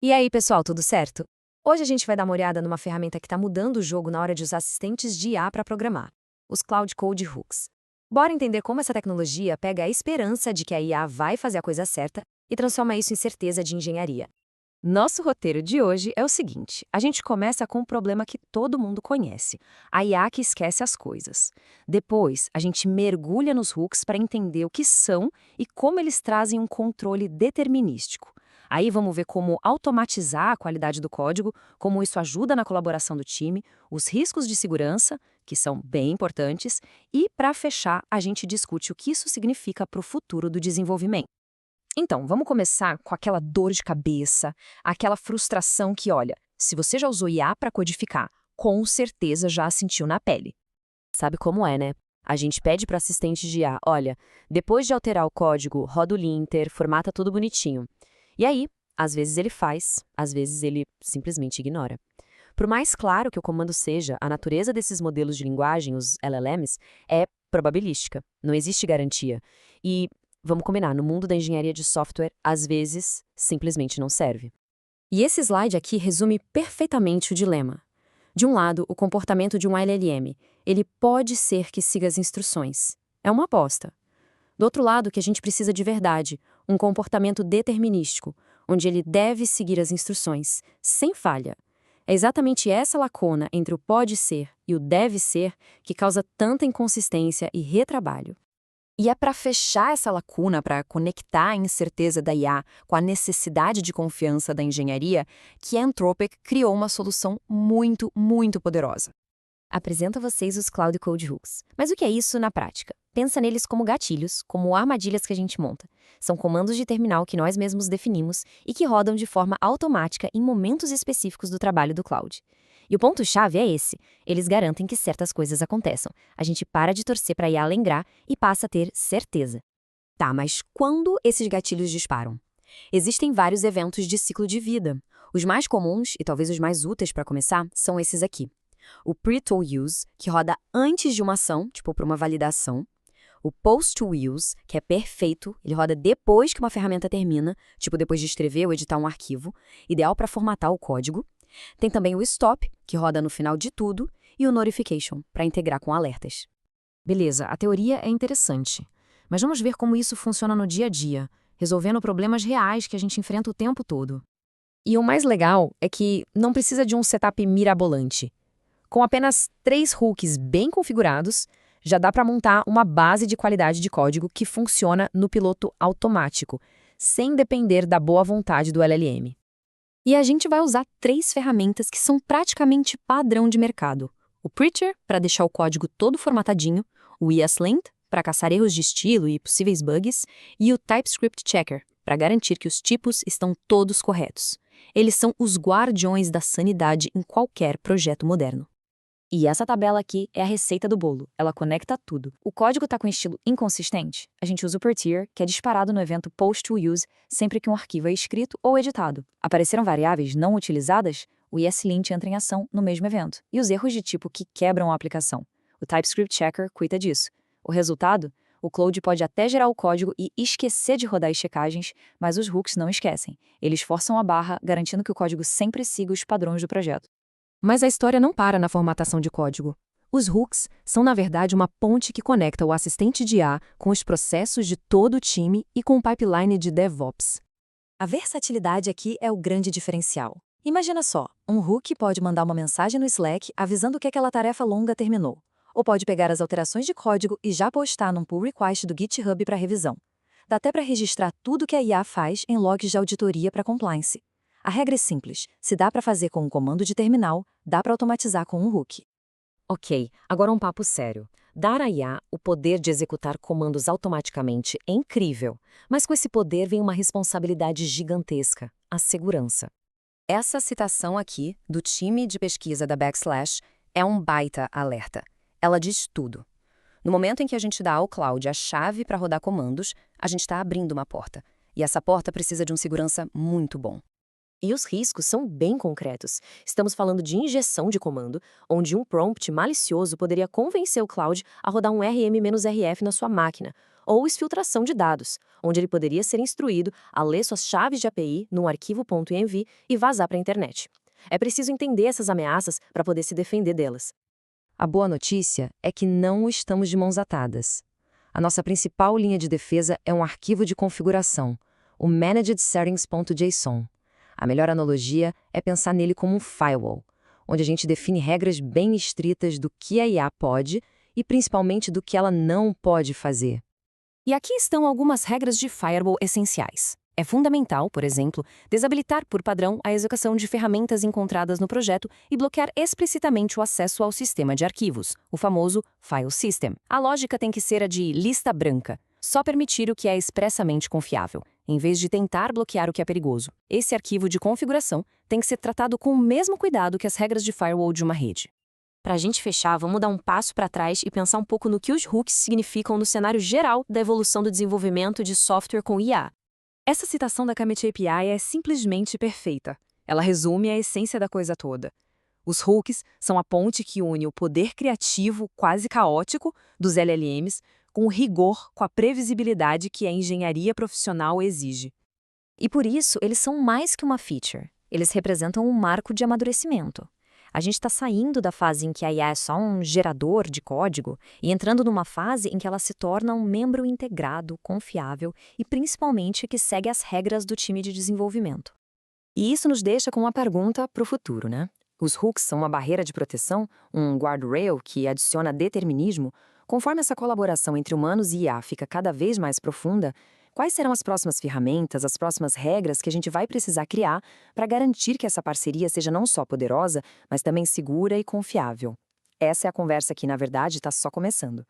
E aí, pessoal, tudo certo? Hoje a gente vai dar uma olhada numa ferramenta que está mudando o jogo na hora de usar assistentes de IA para programar, os Cloud Code Hooks. Bora entender como essa tecnologia pega a esperança de que a IA vai fazer a coisa certa e transforma isso em certeza de engenharia. Nosso roteiro de hoje é o seguinte: a gente começa com um problema que todo mundo conhece, a IA que esquece as coisas. Depois, a gente mergulha nos hooks para entender o que são e como eles trazem um controle determinístico. Aí vamos ver como automatizar a qualidade do código, como isso ajuda na colaboração do time, os riscos de segurança, que são bem importantes, e, para fechar, a gente discute o que isso significa para o futuro do desenvolvimento. Então, vamos começar com aquela dor de cabeça, aquela frustração que, olha, se você já usou IA para codificar, com certeza já a sentiu na pele. Sabe como é, né? A gente pede para assistente de IA, olha, depois de alterar o código, roda o linter, formata tudo bonitinho. E aí, às vezes ele faz, às vezes ele simplesmente ignora. Por mais claro que o comando seja, a natureza desses modelos de linguagem, os LLMs, é probabilística, não existe garantia. E, vamos combinar, no mundo da engenharia de software, às vezes, simplesmente não serve. E esse slide aqui resume perfeitamente o dilema. De um lado, o comportamento de um LLM. Ele pode ser que siga as instruções. É uma aposta. Do outro lado, o que a gente precisa de verdade, um comportamento determinístico, onde ele deve seguir as instruções, sem falha. É exatamente essa lacuna entre o pode ser e o deve ser que causa tanta inconsistência e retrabalho. E é para fechar essa lacuna, para conectar a incerteza da IA com a necessidade de confiança da engenharia, que a Anthropic criou uma solução muito, muito poderosa. Apresento a vocês os Cloud Code Hooks. Mas o que é isso na prática? Pensa neles como gatilhos, como armadilhas que a gente monta. São comandos de terminal que nós mesmos definimos e que rodam de forma automática em momentos específicos do trabalho do cloud. E o ponto-chave é esse: eles garantem que certas coisas aconteçam. A gente para de torcer para a IA lembrar e passa a ter certeza. Tá, mas quando esses gatilhos disparam? Existem vários eventos de ciclo de vida. Os mais comuns, e talvez os mais úteis para começar, são esses aqui. O pre-tool use, que roda antes de uma ação, tipo para uma validação. O post-tool use, que é perfeito, ele roda depois que uma ferramenta termina, tipo depois de escrever ou editar um arquivo, ideal para formatar o código. Tem também o stop, que roda no final de tudo, e o notification, para integrar com alertas. Beleza, a teoria é interessante, mas vamos ver como isso funciona no dia a dia, resolvendo problemas reais que a gente enfrenta o tempo todo. E o mais legal é que não precisa de um setup mirabolante. Com apenas 3 hooks bem configurados, já dá para montar uma base de qualidade de código que funciona no piloto automático, sem depender da boa vontade do LLM. E a gente vai usar 3 ferramentas que são praticamente padrão de mercado. O Preacher, para deixar o código todo formatadinho, o ESLint, para caçar erros de estilo e possíveis bugs, e o TypeScript Checker, para garantir que os tipos estão todos corretos. Eles são os guardiões da sanidade em qualquer projeto moderno. E essa tabela aqui é a receita do bolo. Ela conecta tudo. O código está com estilo inconsistente? A gente usa o per tier, que é disparado no evento post-to-use sempre que um arquivo é escrito ou editado. Apareceram variáveis não utilizadas? O ESLint entra em ação no mesmo evento. E os erros de tipo que quebram a aplicação? O TypeScript Checker cuida disso. O resultado? O Cloud pode até gerar o código e esquecer de rodar as checagens, mas os hooks não esquecem. Eles forçam a barra, garantindo que o código sempre siga os padrões do projeto. Mas a história não para na formatação de código. Os hooks são, na verdade, uma ponte que conecta o assistente de IA com os processos de todo o time e com o pipeline de DevOps. A versatilidade aqui é o grande diferencial. Imagina só, um hook pode mandar uma mensagem no Slack avisando que aquela tarefa longa terminou. Ou pode pegar as alterações de código e já postar num pull request do GitHub para revisão. Dá até para registrar tudo que a IA faz em logs de auditoria para compliance. A regra é simples. Se dá para fazer com um comando de terminal, dá para automatizar com um hook. Ok, agora um papo sério. Dar à IA o poder de executar comandos automaticamente é incrível, mas com esse poder vem uma responsabilidade gigantesca: a segurança. Essa citação aqui, do time de pesquisa da Backslash, é um baita alerta. Ela diz tudo. No momento em que a gente dá ao cloud a chave para rodar comandos, a gente está abrindo uma porta. E essa porta precisa de um segurança muito bom. E os riscos são bem concretos. Estamos falando de injeção de comando, onde um prompt malicioso poderia convencer o cloud a rodar um RM-RF na sua máquina, ou exfiltração de dados, onde ele poderia ser instruído a ler suas chaves de API num arquivo .env e vazar para a internet. É preciso entender essas ameaças para poder se defender delas. A boa notícia é que não estamos de mãos atadas. A nossa principal linha de defesa é um arquivo de configuração, o managedsettings.json. A melhor analogia é pensar nele como um firewall, onde a gente define regras bem estritas do que a IA pode e principalmente do que ela não pode fazer. E aqui estão algumas regras de firewall essenciais. É fundamental, por exemplo, desabilitar por padrão a execução de ferramentas encontradas no projeto e bloquear explicitamente o acesso ao sistema de arquivos, o famoso file system. A lógica tem que ser a de lista branca, só permitir o que é expressamente confiável, em vez de tentar bloquear o que é perigoso. Esse arquivo de configuração tem que ser tratado com o mesmo cuidado que as regras de firewall de uma rede. Para a gente fechar, vamos dar um passo para trás e pensar um pouco no que os hooks significam no cenário geral da evolução do desenvolvimento de software com IA. Essa citação da Commit API é simplesmente perfeita. Ela resume a essência da coisa toda. Os hooks são a ponte que une o poder criativo quase caótico dos LLMs com o rigor, com a previsibilidade que a engenharia profissional exige. E por isso, eles são mais que uma feature. Eles representam um marco de amadurecimento. A gente está saindo da fase em que a IA é só um gerador de código e entrando numa fase em que ela se torna um membro integrado, confiável e principalmente que segue as regras do time de desenvolvimento. E isso nos deixa com uma pergunta para o futuro, né? Os hooks são uma barreira de proteção, um guardrail que adiciona determinismo. Conforme essa colaboração entre humanos e IA fica cada vez mais profunda, quais serão as próximas ferramentas, as próximas regras que a gente vai precisar criar para garantir que essa parceria seja não só poderosa, mas também segura e confiável? Essa é a conversa que, na verdade, está só começando.